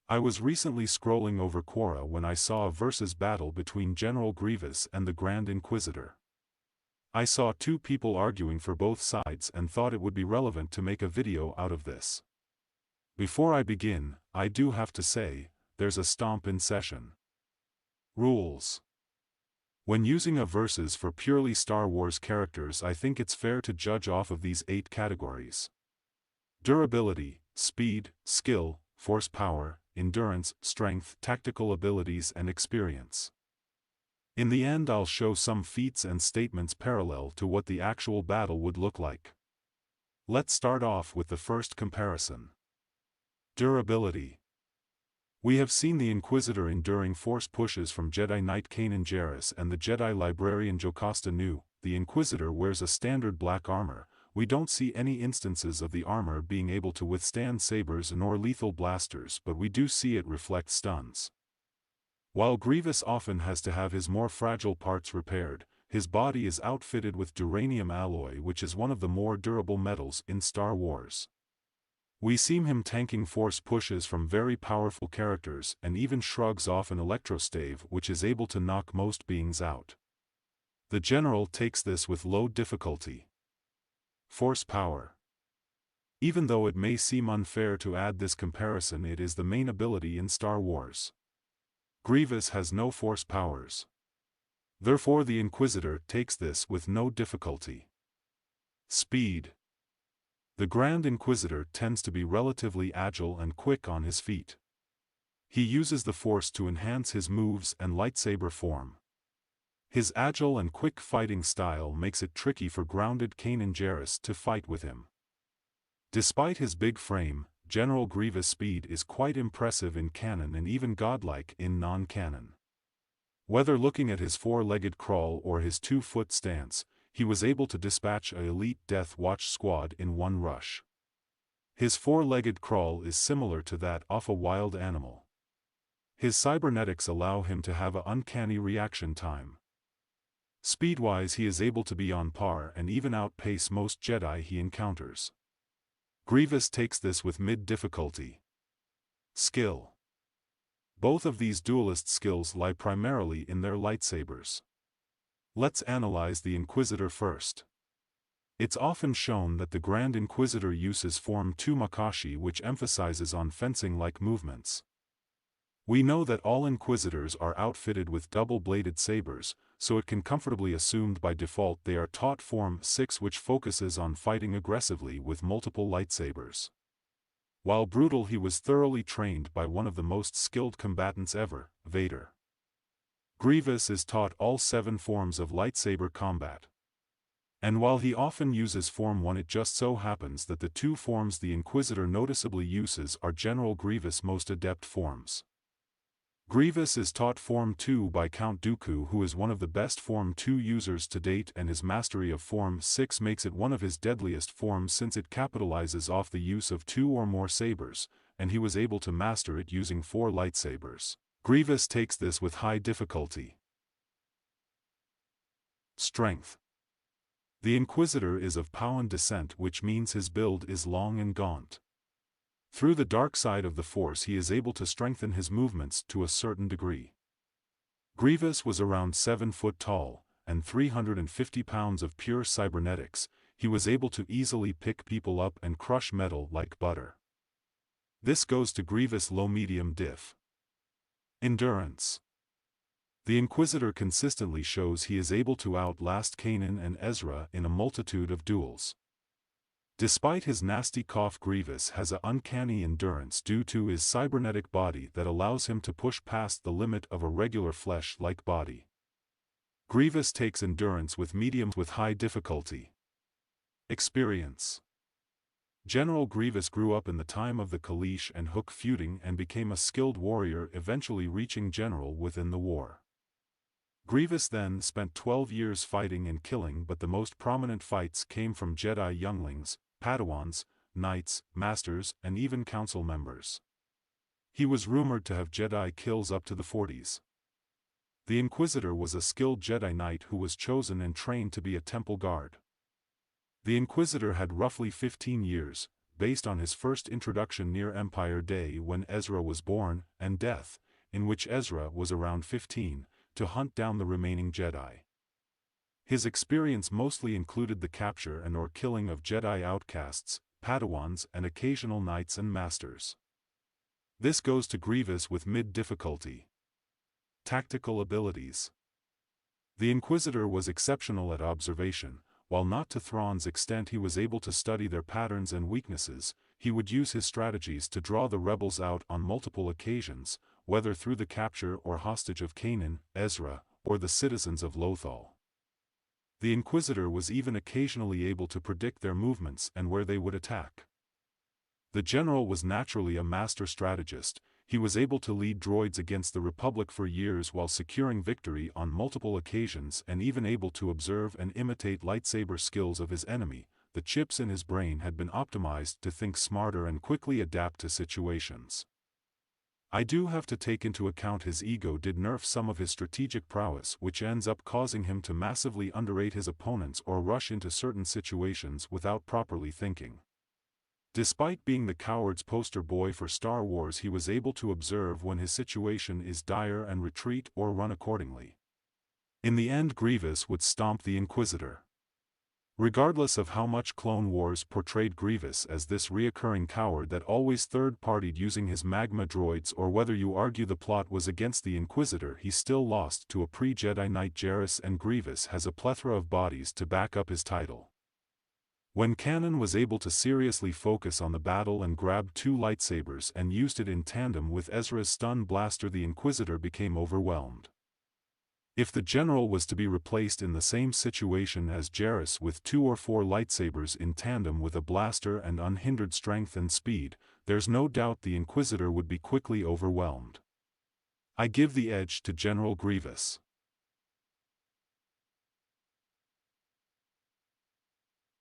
I was recently scrolling over Quora when I saw a versus battle between General Grievous and the Grand Inquisitor. I saw two people arguing for both sides and thought it would be relevant to make a video out of this. Before I begin, I do have to say, there's a stomp in session. Rules. When using a versus for purely Star Wars characters, I think it's fair to judge off of these 8 categories: durability, speed, skill, force power, endurance, strength, tactical abilities and experience. In the end I'll show some feats and statements parallel to what the actual battle would look like. Let's start off with the first comparison. Durability. We have seen the Inquisitor enduring force pushes from Jedi Knight Kanan Jarrus and the Jedi Librarian Jocasta Nu. The Inquisitor wears a standard black armor. We don't see any instances of the armor being able to withstand sabers nor lethal blasters, but we do see it reflect stuns. While Grievous often has to have his more fragile parts repaired, his body is outfitted with duranium alloy, which is one of the more durable metals in Star Wars. We see him tanking force pushes from very powerful characters and even shrugs off an electrostave which is able to knock most beings out. The General takes this with low difficulty. Force power. Even though it may seem unfair to add this comparison, it is the main ability in Star Wars. Grievous has no force powers. Therefore the Inquisitor takes this with no difficulty. Speed. The Grand Inquisitor tends to be relatively agile and quick on his feet. He uses the Force to enhance his moves and lightsaber form. His agile and quick fighting style makes it tricky for grounded Kanan Jarrus to fight with him. Despite his big frame, General Grievous' speed is quite impressive in canon and even godlike in non-canon. Whether looking at his 4-legged crawl or his 2-foot stance, he was able to dispatch an elite Death Watch squad in one rush. His 4-legged crawl is similar to that of a wild animal. His cybernetics allow him to have an uncanny reaction time. Speed-wise he is able to be on par and even outpace most Jedi he encounters. Grievous takes this with mid-difficulty. Skill. Both of these duelist skills lie primarily in their lightsabers. Let's analyze the Inquisitor first. It's often shown that the Grand Inquisitor uses Form 2 Makashi, which emphasizes on fencing-like movements. We know that all Inquisitors are outfitted with double-bladed sabers, so it can comfortably assumed by default they are taught Form 6, which focuses on fighting aggressively with multiple lightsabers. While brutal, he was thoroughly trained by one of the most skilled combatants ever, Vader. Grievous is taught all 7 forms of lightsaber combat. And while he often uses Form 1, it just so happens that the 2 forms the Inquisitor noticeably uses are General Grievous' most adept forms. Grievous is taught Form 2 by Count Dooku, who is one of the best Form 2 users to date, and his mastery of Form 6 makes it one of his deadliest forms since it capitalizes off the use of 2 or more sabers, and he was able to master it using 4 lightsabers. Grievous takes this with high difficulty. Strength. The Inquisitor is of Pauan descent, which means his build is long and gaunt. Through the dark side of the Force he is able to strengthen his movements to a certain degree. Grievous was around 7 foot tall, and 350 pounds of pure cybernetics. He was able to easily pick people up and crush metal like butter. This goes to Grievous' low-medium diff. Endurance. The Inquisitor consistently shows he is able to outlast Kanan and Ezra in a multitude of duels. Despite his nasty cough, Grievous has an uncanny endurance due to his cybernetic body that allows him to push past the limit of a regular flesh-like body. Grievous takes endurance with medium with high difficulty. Experience. General Grievous grew up in the time of the Kaleesh and Hook feuding and became a skilled warrior, eventually reaching general within the war. Grievous then spent 12 years fighting and killing, but the most prominent fights came from Jedi younglings, Padawans, Knights, Masters, and even Council members. He was rumored to have Jedi kills up to the 40s. The Inquisitor was a skilled Jedi Knight who was chosen and trained to be a temple guard. The Inquisitor had roughly 15 years, based on his first introduction near Empire Day when Ezra was born, and Death, in which Ezra was around 15, to hunt down the remaining Jedi. His experience mostly included the capture and/or killing of Jedi outcasts, Padawans, and occasional knights and masters. This goes to Grievous with mid-difficulty. Tactical abilities. The Inquisitor was exceptional at observation. While not to Thrawn's extent he was able to study their patterns and weaknesses, he would use his strategies to draw the rebels out on multiple occasions, whether through the capture or hostage of Kanan, Ezra, or the citizens of Lothal. The Inquisitor was even occasionally able to predict their movements and where they would attack. The general was naturally a master strategist. He was able to lead droids against the Republic for years while securing victory on multiple occasions and even able to observe and imitate lightsaber skills of his enemy. The chips in his brain had been optimized to think smarter and quickly adapt to situations. I do have to take into account his ego did nerf some of his strategic prowess, which ends up causing him to massively underrate his opponents or rush into certain situations without properly thinking. Despite being the coward's poster boy for Star Wars, he was able to observe when his situation is dire and retreat or run accordingly. In the end, Grievous would stomp the Inquisitor. Regardless of how much Clone Wars portrayed Grievous as this reoccurring coward that always third-partied using his magma droids, or whether you argue the plot was against the Inquisitor, he still lost to a pre-Jedi Knight Jarrus, and Grievous has a plethora of bodies to back up his title. When Kanan was able to seriously focus on the battle and grabbed two lightsabers and used it in tandem with Ezra's stun blaster, the Inquisitor became overwhelmed. If the general was to be replaced in the same situation as Jarrus with 2 or 4 lightsabers in tandem with a blaster and unhindered strength and speed, there's no doubt the Inquisitor would be quickly overwhelmed. I give the edge to General Grievous.